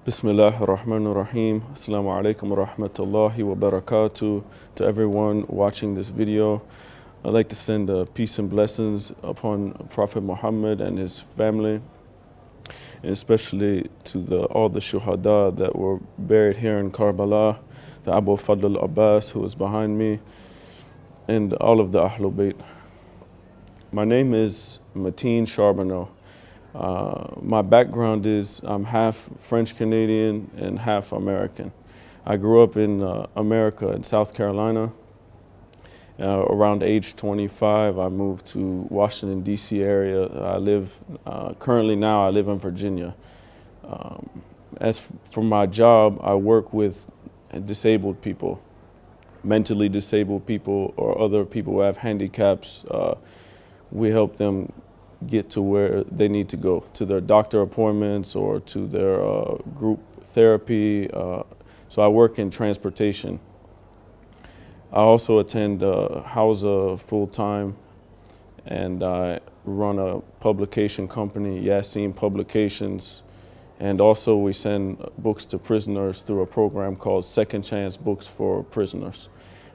Bismillah ar-Rahman ar-Rahim. Assalamu alaikum wa rahmatullahi wa barakatuh to everyone watching this video. I'd like to send peace and blessings upon Prophet Muhammad and his family, and especially to all the shuhada that were buried here in Karbala, the Abu Fadl al-Abbas who is behind me, and all of the Ahlul Bayt. My name is Mateen Charbonneau. My background is I'm half French Canadian and half American. I grew up in America, in South Carolina. Around age 25, I moved to Washington, D.C. area. I live, currently now I live in Virginia. As for my job, I work with disabled people, mentally disabled people or other people who have handicaps. We help them get to where they need to go, to their doctor appointments or to their group therapy. So I work in transportation. I also attend Hausa full-time, and I run a publication company, Yasin Publications, and also we send books to prisoners through a program called Second Chance Books for Prisoners.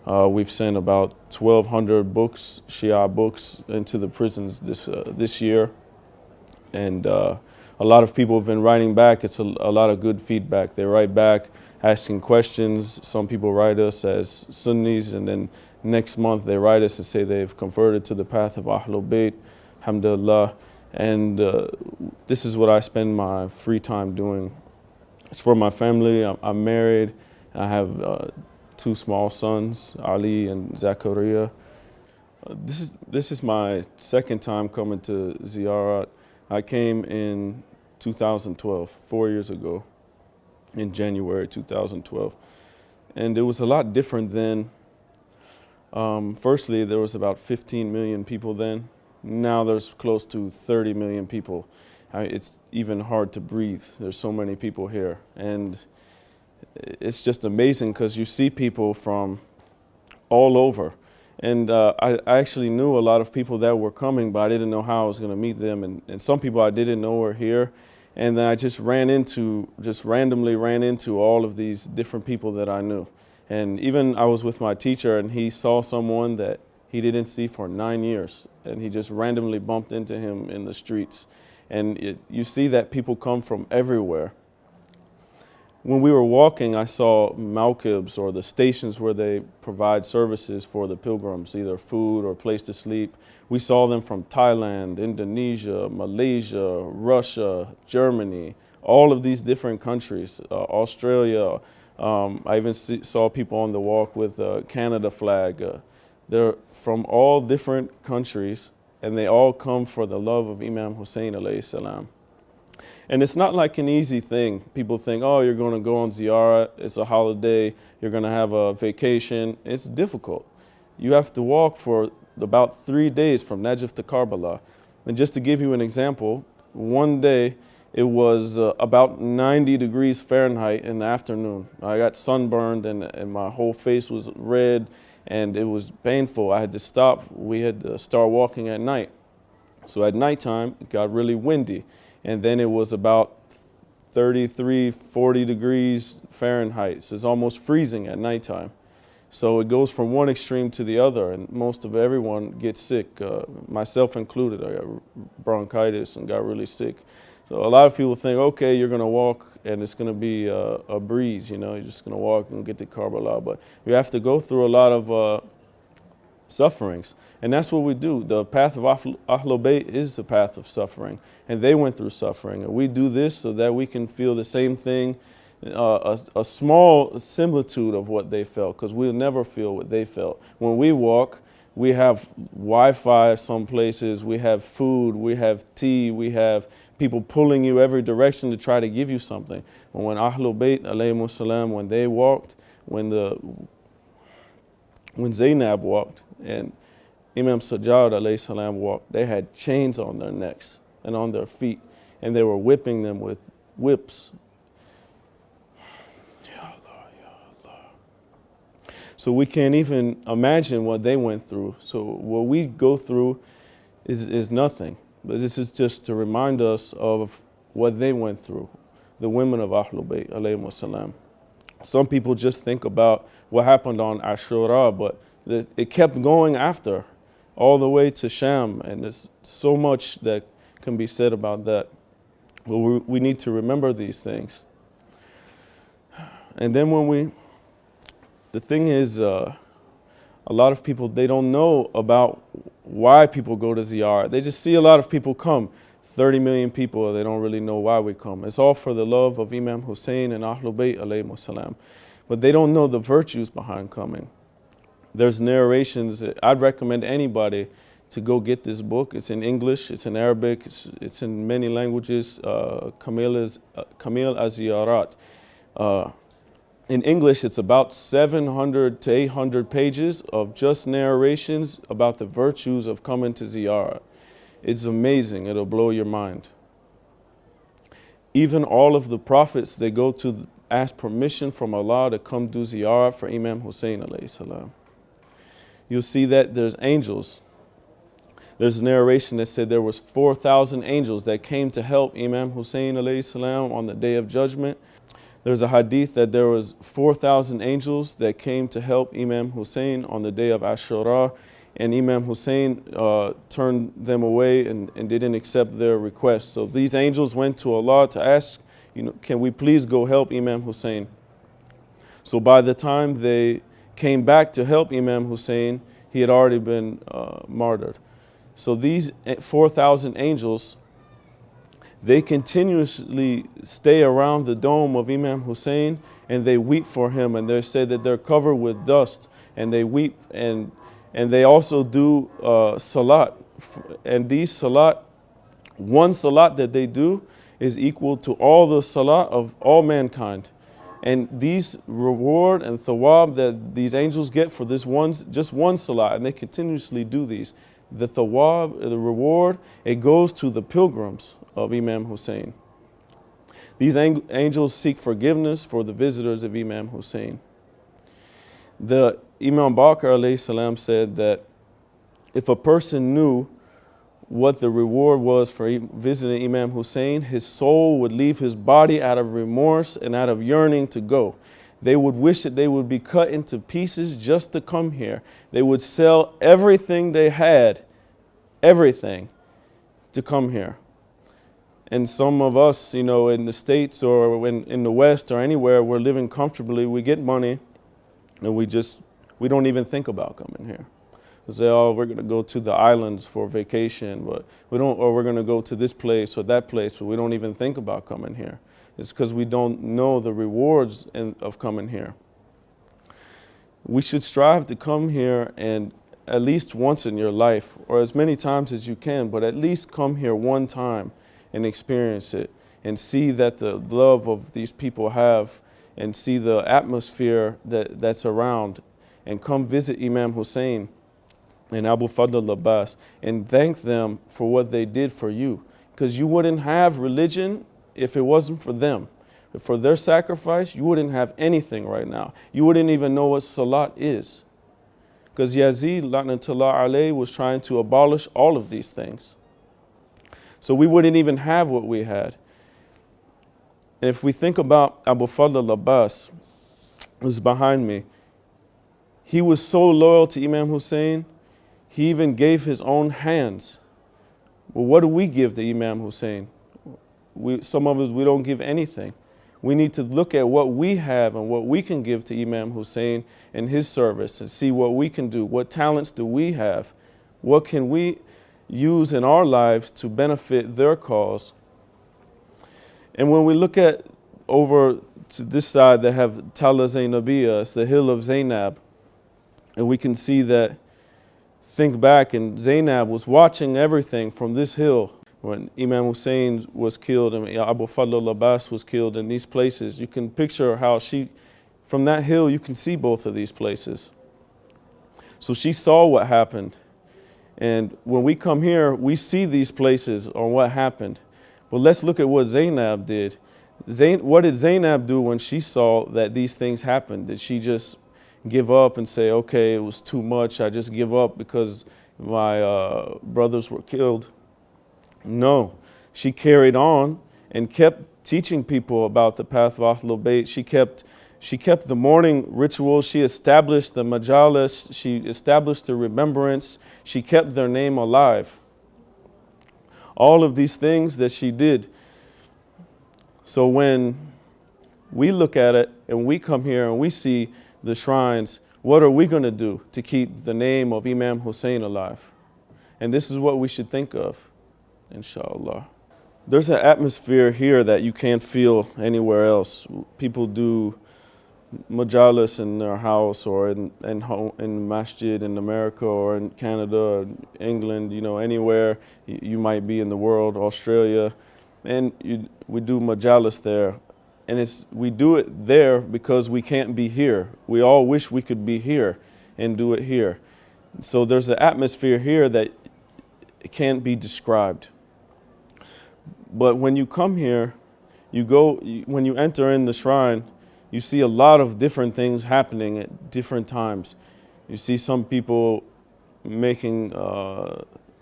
We've sent about 1,200 books, Shia books, into the prisons this year. And a lot of people have been writing back. It's a lot of good feedback. They write back asking questions. Some people write us as Sunnis, and then next month they write us and say they've converted to the path of Ahlul Bayt, alhamdulillah. And this is what I spend my free time doing. It's for my family. I'm married. I have 2 small sons, Ali and Zakaria. This is my second time coming to Ziyarat. I came in 2012, 4 years ago, in January 2012. And it was a lot different then. Firstly, there was about 15 million people then. Now there's close to 30 million people. It's even hard to breathe. There's so many people here. And it's just amazing because you see people from all over. And I actually knew a lot of people that were coming, but I didn't know how I was going to meet them. And some people I didn't know were here. And then I just randomly ran into all of these different people that I knew. And even I was with my teacher, and he saw someone that he didn't see for 9 years. And he just randomly bumped into him in the streets. And you see that people come from everywhere. When we were walking, I saw mawqibs, or the stations where they provide services for the pilgrims, either food or place to sleep. We saw them from Thailand, Indonesia, Malaysia, Russia, Germany, all of these different countries, Australia. I even saw people on the walk with a Canada flag. They're from all different countries, and they all come for the love of Imam Hussein alayhi salam. And it's not like an easy thing. People think, oh, you're going to go on ziyarah, it's a holiday, you're going to have a vacation. It's difficult. You have to walk for about 3 days from Najaf to Karbala. And just to give you an example, one day it was about 90 degrees Fahrenheit in the afternoon. I got sunburned, and my whole face was red, and it was painful. I had to stop. We had to start walking at night. So at nighttime, it got really windy. And then it was about 33, 40 degrees Fahrenheit. So it's almost freezing at nighttime. So it goes from one extreme to the other, and most of everyone gets sick, myself included. I got bronchitis and got really sick. So a lot of people think, okay, you're going to walk and it's going to be a breeze, you know, you're just going to walk and get to Karbala. But you have to go through a lot of sufferings. And that's what we do. The path of Ahlul Bayt is the path of suffering. And they went through suffering. And we do this so that we can feel the same thing, a small similitude of what they felt, because we'll never feel what they felt. When we walk, we have Wi-Fi some places, we have food, we have tea, we have people pulling you every direction to try to give you something. And when Ahlul Bayt alayhimus salam, when they walked, when Zainab walked and Imam Sajjad alayhi salam walked, they had chains on their necks and on their feet, and they were whipping them with whips. Ya Allah, Ya Allah. So we can't even imagine what they went through. So what we go through is nothing. But this is just to remind us of what they went through. the women of Ahlul Bayt alayhimu salam. Some people just think about what happened on Ashura, but it kept going after, all the way to Sham, and there's so much that can be said about that. But we need to remember these things. And then the thing is, a lot of people, they don't know about why people go to ziyarah. They just see a lot of people come, 30 million people, they don't really know why we come. It's all for the love of Imam Hussein and Ahlul Bayt alayhimu salam. But they don't know the virtues behind coming. There's narrations. I'd recommend anybody to go get this book. It's in English, it's in Arabic, it's in many languages. Kamil Az-Ziyarat. In English, it's about 700 to 800 pages of just narrations about the virtues of coming to ziyarah. It's amazing. It'll blow your mind. Even all of the prophets, they go to ask permission from Allah to come do ziyarah for Imam Hussein alayhi salam. You'll see that there's angels. There's a narration that said there was 4,000 angels that came to help Imam Hussein alayhi salam on the Day of Judgment. There's a hadith that there was 4,000 angels that came to help Imam Hussein on the day of Ashura, and Imam Hussein turned them away and didn't accept their request. So these angels went to Allah to ask, can we please go help Imam Hussein? So by the time they came back to help Imam Hussein, he had already been martyred. So these 4,000 angels, they continuously stay around the dome of Imam Hussein and they weep for him, and they say that they're covered with dust, and they weep, and they also do salat. And these salat, one salat that they do is equal to all the salat of all mankind. And these reward and thawab that these angels get for this just one salat, and they continuously do these. The thawab, the reward, it goes to the pilgrims of Imam Hussein. These angels seek forgiveness for the visitors of Imam Hussein. The Imam Baqir alayhi salam said that if a person knew what the reward was for visiting Imam Hussein, his soul would leave his body out of remorse and out of yearning to go. They would wish that they would be cut into pieces just to come here. They would sell everything they had, everything, to come here. And some of us, in the States or in the West or anywhere, we're living comfortably. We get money, and we don't even think about coming here. We say, oh, we're going to go to the islands for vacation, but or we're going to go to this place or that place, but we don't even think about coming here. It's because we don't know the rewards of coming here. We should strive to come here, and at least once in your life, or as many times as you can, but at least come here one time and experience it and see that the love of these people have, and see the atmosphere that's around, and come visit Imam Hussein and Abu Fadl al-Abbas and thank them for what they did for you, because you wouldn't have religion if it wasn't for them. For their sacrifice, you wouldn't have anything right now. You wouldn't even know what salat is, because Yazid la'natullah alayhi was trying to abolish all of these things. So we wouldn't even have what we had. And if we think about Abu Fadl al-Abbas, who's behind me, he was so loyal to Imam Hussein, he even gave his own hands. Well, what do we give to Imam Hussein? Some of us, we don't give anything. We need to look at what we have and what we can give to Imam Hussein in his service, and see what we can do. What talents do we have? What can we use in our lives to benefit their cause? And when we look at over to this side that have Tala Zainabiyya, it's the hill of Zainab, and we can see that, think back, and Zainab was watching everything from this hill when Imam Hussein was killed and Abu Fadl al-Abbas was killed in these places. You can picture how from that hill, you can see both of these places. So she saw what happened. And when we come here, we see these places on what happened. But let's look at what Zainab did. What did Zainab do when she saw that these things happened? Did she just give up and say, okay, it was too much, I just give up because my brothers were killed? No, she carried on and kept teaching people about the path of Ahlul Bayt. She kept the morning rituals. She established the majalis. She established the remembrance. She kept their name alive. All of these things that she did. So when we look at it and we come here and we see the shrines, what are we going to do to keep the name of Imam Hussein alive? And this is what we should think of, inshallah. There's an atmosphere here that you can't feel anywhere else. People do majalis in their house or in masjid in America or in Canada or England, anywhere you might be in the world, Australia. And we do majalis there. And we do it there because we can't be here. We all wish we could be here and do it here. So there's an atmosphere here that it can't be described. But when you come here, when you enter in the shrine, you see a lot of different things happening at different times. You see some people making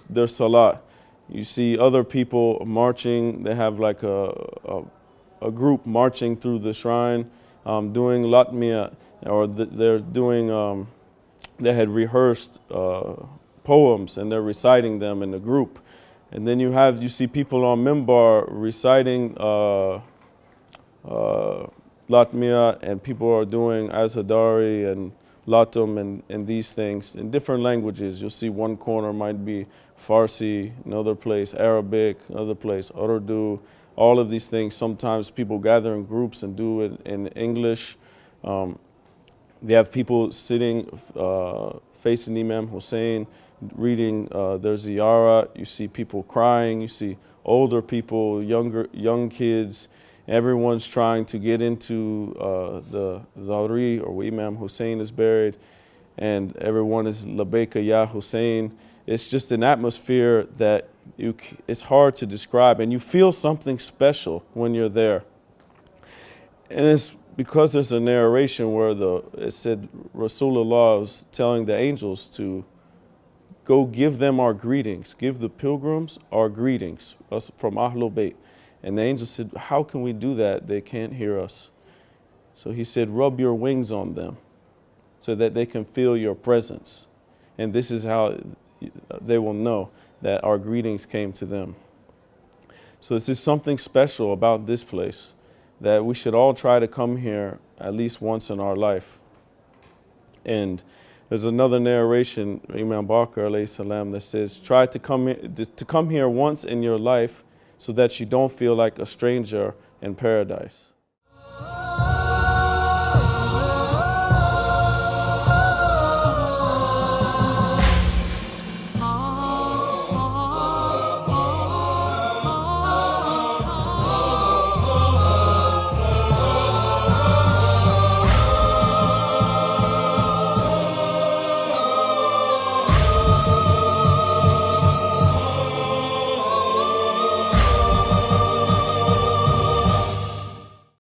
their salat. You see other people marching. They have like a group marching through the shrine, doing latmiya, or they're doing, they had rehearsed poems and they're reciting them in a group. And then you see people on mimbar reciting latmiya, and people are doing azhadari and latum and these things in different languages. You'll see one corner might be Farsi, another place Arabic, another place Urdu. All of these things, sometimes people gather in groups and do it in English. They have people sitting facing Imam Hussein, reading their ziyarah. You see people crying. You see older people, young kids. Everyone's trying to get into the Zawri, or where Imam Hussein is buried, and everyone is Labbaika Ya Hussein. It's just an atmosphere that it's hard to describe, and you feel something special when you're there. And it's because there's a narration where it said Rasulullah was telling the angels to go give them our greetings, give the pilgrims our greetings, us from Ahlul Bayt. And the angel said, how can we do that? They can't hear us. So he said, rub your wings on them so that they can feel your presence. And this is how they will know that our greetings came to them. So this is something special about this place, that we should all try to come here at least once in our life. And there's another narration, Imam Baqir alayhi salam, that says, try to come here once in your life so that you don't feel like a stranger in paradise.